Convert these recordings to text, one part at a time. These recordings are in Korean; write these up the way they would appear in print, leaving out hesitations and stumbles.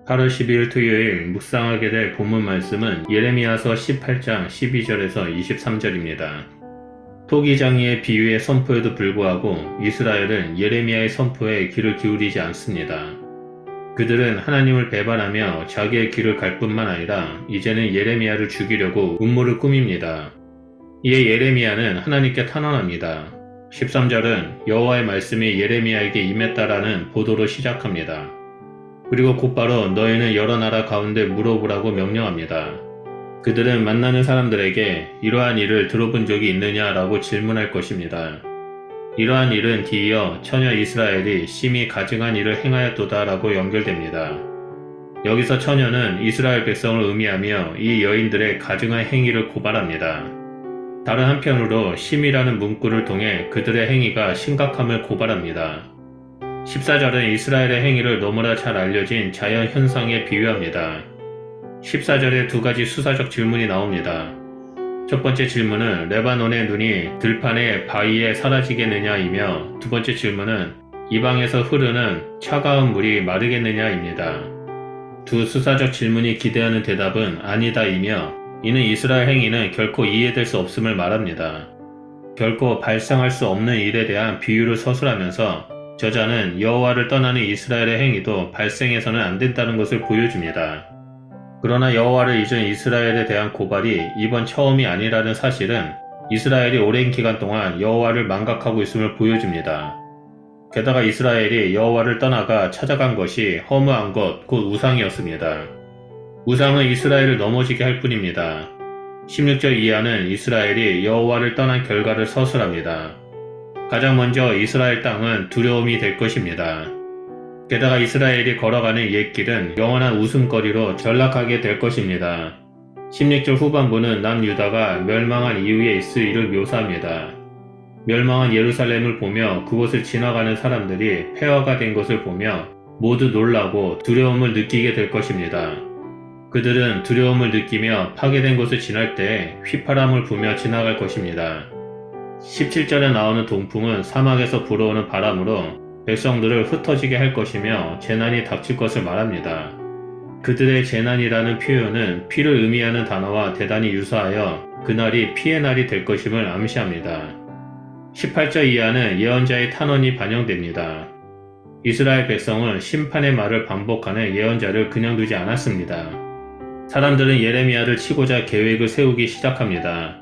8월 12일 토요일 묵상하게 될 본문 말씀은 예레미야서 18장 12절에서 23절입니다. 토기장이의 비유의 선포에도 불구하고 이스라엘은 예레미야의 선포에 귀를 기울이지 않습니다. 그들은 하나님을 배반하며 자기의 길을 갈 뿐만 아니라 이제는 예레미야를 죽이려고 음모를 꾸밉니다. 이에 예레미야는 하나님께 탄원합니다. 13절은 여호와의 말씀이 예레미야에게 임했다라는 보도로 시작합니다. 그리고 곧바로 너희는 여러 나라 가운데 물어보라고 명령합니다. 그들은 만나는 사람들에게 이러한 일을 들어본 적이 있느냐라고 질문할 것입니다. 이러한 일은 뒤이어 처녀 이스라엘이 심히 가증한 일을 행하였도다라고 연결됩니다. 여기서 처녀는 이스라엘 백성을 의미하며 이 여인들의 가증한 행위를 고발합니다. 다른 한편으로 심이라는 문구를 통해 그들의 행위가 심각함을 고발합니다. 14절은 이스라엘의 행위를 너무나 잘 알려진 자연 현상에 비유합니다. 14절에 두 가지 수사적 질문이 나옵니다. 첫 번째 질문은 레바논의 눈이 들판의 바위에 사라지겠느냐이며 두 번째 질문은 이방에서 흐르는 차가운 물이 마르겠느냐입니다. 두 수사적 질문이 기대하는 대답은 아니다이며 이는 이스라엘 행위는 결코 이해될 수 없음을 말합니다. 결코 발생할 수 없는 일에 대한 비유를 서술하면서 저자는 여호와를 떠나는 이스라엘의 행위도 발생해서는 안 된다는 것을 보여줍니다. 그러나 여호와를 잊은 이스라엘에 대한 고발이 이번 처음이 아니라는 사실은 이스라엘이 오랜 기간 동안 여호와를 망각하고 있음을 보여줍니다. 게다가 이스라엘이 여호와를 떠나가 찾아간 것이 허무한 것, 곧 우상이었습니다. 우상은 이스라엘을 넘어지게 할 뿐입니다. 16절 이하는 이스라엘이 여호와를 떠난 결과를 서술합니다. 가장 먼저 이스라엘 땅은 두려움이 될 것입니다. 게다가 이스라엘이 걸어가는 옛길은 영원한 웃음거리로 전락하게 될 것입니다. 16절 후반부는 남유다가 멸망한 이후에 있을 일을 묘사합니다. 멸망한 예루살렘을 보며 그곳을 지나가는 사람들이 폐허가 된 것을 보며 모두 놀라고 두려움을 느끼게 될 것입니다. 그들은 두려움을 느끼며 파괴된 곳을 지날 때 휘파람을 부며 지나갈 것입니다. 17절에 나오는 동풍은 사막에서 불어오는 바람으로 백성들을 흩어지게 할 것이며 재난이 닥칠 것을 말합니다. 그들의 재난이라는 표현은 피를 의미하는 단어와 대단히 유사하여 그날이 피의 날이 될 것임을 암시합니다. 18절 이하는 예언자의 탄원이 반영됩니다. 이스라엘 백성은 심판의 말을 반복하는 예언자를 그냥 두지 않았습니다. 사람들은 예레미야를 치고자 계획을 세우기 시작합니다.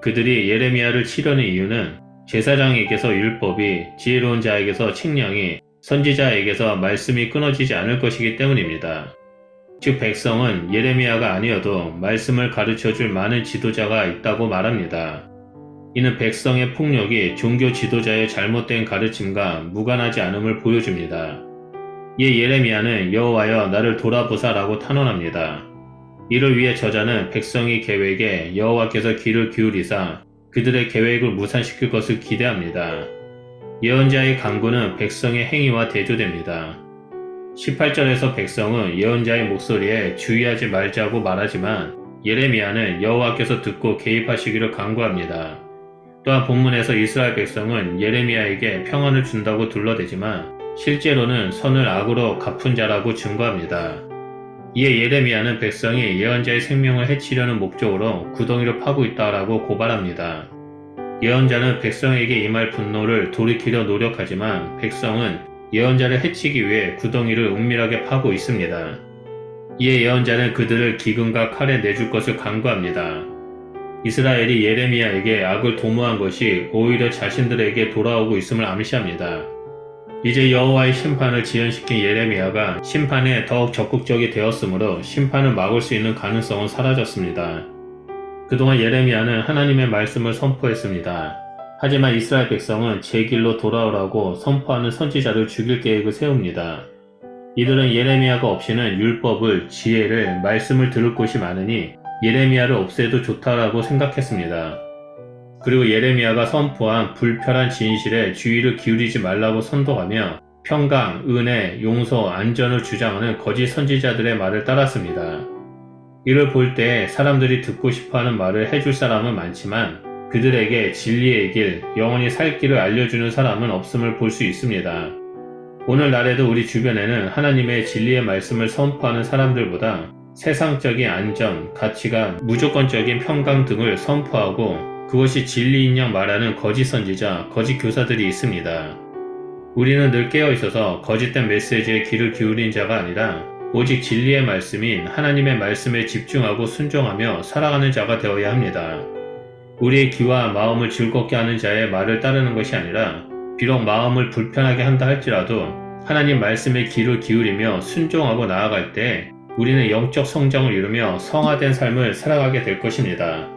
그들이 예레미야를 치려는 이유는 제사장에게서 율법이, 지혜로운 자에게서 칙령이, 선지자에게서 말씀이 끊어지지 않을 것이기 때문입니다. 즉 백성은 예레미야가 아니어도 말씀을 가르쳐줄 많은 지도자가 있다고 말합니다. 이는 백성의 폭력이 종교 지도자의 잘못된 가르침과 무관하지 않음을 보여줍니다. 이에 예레미야는 여호와여 나를 돌아보사라고 탄원합니다. 이를 위해 저자는 백성의 계획에 여호와께서 귀를 기울이사 그들의 계획을 무산시킬 것을 기대합니다. 예언자의 간구는 백성의 행위와 대조됩니다. 18절에서 백성은 예언자의 목소리에 주의하지 말자고 말하지만 예레미야는 여호와께서 듣고 개입하시기를 간구합니다. 또한 본문에서 이스라엘 백성은 예레미야에게 평안을 준다고 둘러대지만 실제로는 선을 악으로 갚은 자라고 증거합니다. 이에 예레미야는 백성이 예언자의 생명을 해치려는 목적으로 구덩이를 파고 있다라고 고발합니다. 예언자는 백성에게 임할 분노를 돌이키려 노력하지만 백성은 예언자를 해치기 위해 구덩이를 은밀하게 파고 있습니다. 이에 예언자는 그들을 기근과 칼에 내줄 것을 간구합니다. 이스라엘이 예레미야에게 악을 도모한 것이 오히려 자신들에게 돌아오고 있음을 암시합니다. 이제 여호와의 심판을 지연시킨 예레미야가 심판에 더욱 적극적이 되었으므로 심판을 막을 수 있는 가능성은 사라졌습니다. 그동안 예레미야는 하나님의 말씀을 선포했습니다. 하지만 이스라엘 백성은 제 길로 돌아오라고 선포하는 선지자를 죽일 계획을 세웁니다. 이들은 예레미야가 없이는 율법을, 지혜를, 말씀을 들을 곳이 많으니 예레미야를 없애도 좋다라고 생각했습니다. 그리고 예레미야가 선포한 불편한 진실에 주의를 기울이지 말라고 선동하며 평강, 은혜, 용서, 안전을 주장하는 거짓 선지자들의 말을 따랐습니다. 이를 볼 때 사람들이 듣고 싶어하는 말을 해줄 사람은 많지만 그들에게 진리의 길, 영원히 살 길을 알려주는 사람은 없음을 볼 수 있습니다. 오늘날에도 우리 주변에는 하나님의 진리의 말씀을 선포하는 사람들보다 세상적인 안전, 가치관, 무조건적인 평강 등을 선포하고 그것이 진리인 양 말하는 거짓 선지자, 거짓 교사들이 있습니다. 우리는 늘 깨어있어서 거짓된 메시지에 귀를 기울인 자가 아니라 오직 진리의 말씀인 하나님의 말씀에 집중하고 순종하며 살아가는 자가 되어야 합니다. 우리의 귀와 마음을 즐겁게 하는 자의 말을 따르는 것이 아니라 비록 마음을 불편하게 한다 할지라도 하나님 말씀에 귀를 기울이며 순종하고 나아갈 때 우리는 영적 성장을 이루며 성화된 삶을 살아가게 될 것입니다.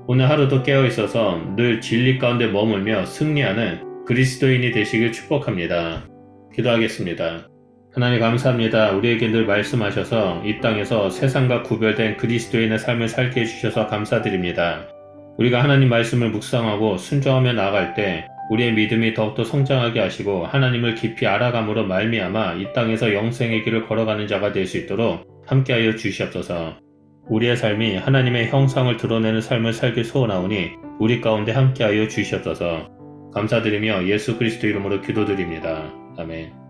오늘 하루도 깨어있어서 늘 진리 가운데 머물며 승리하는 그리스도인이 되시길 축복합니다. 기도하겠습니다. 하나님 감사합니다. 우리에게 늘 말씀하셔서 이 땅에서 세상과 구별된 그리스도인의 삶을 살게 해주셔서 감사드립니다. 우리가 하나님 말씀을 묵상하고 순종하며 나아갈 때 우리의 믿음이 더욱더 성장하게 하시고 하나님을 깊이 알아감으로 말미암아 이 땅에서 영생의 길을 걸어가는 자가 될 수 있도록 함께하여 주시옵소서. 우리의 삶이 하나님의 형상을 드러내는 삶을 살길 소원하오니 우리 가운데 함께하여 주시옵소서. 감사드리며 예수 그리스도 이름으로 기도드립니다. 아멘.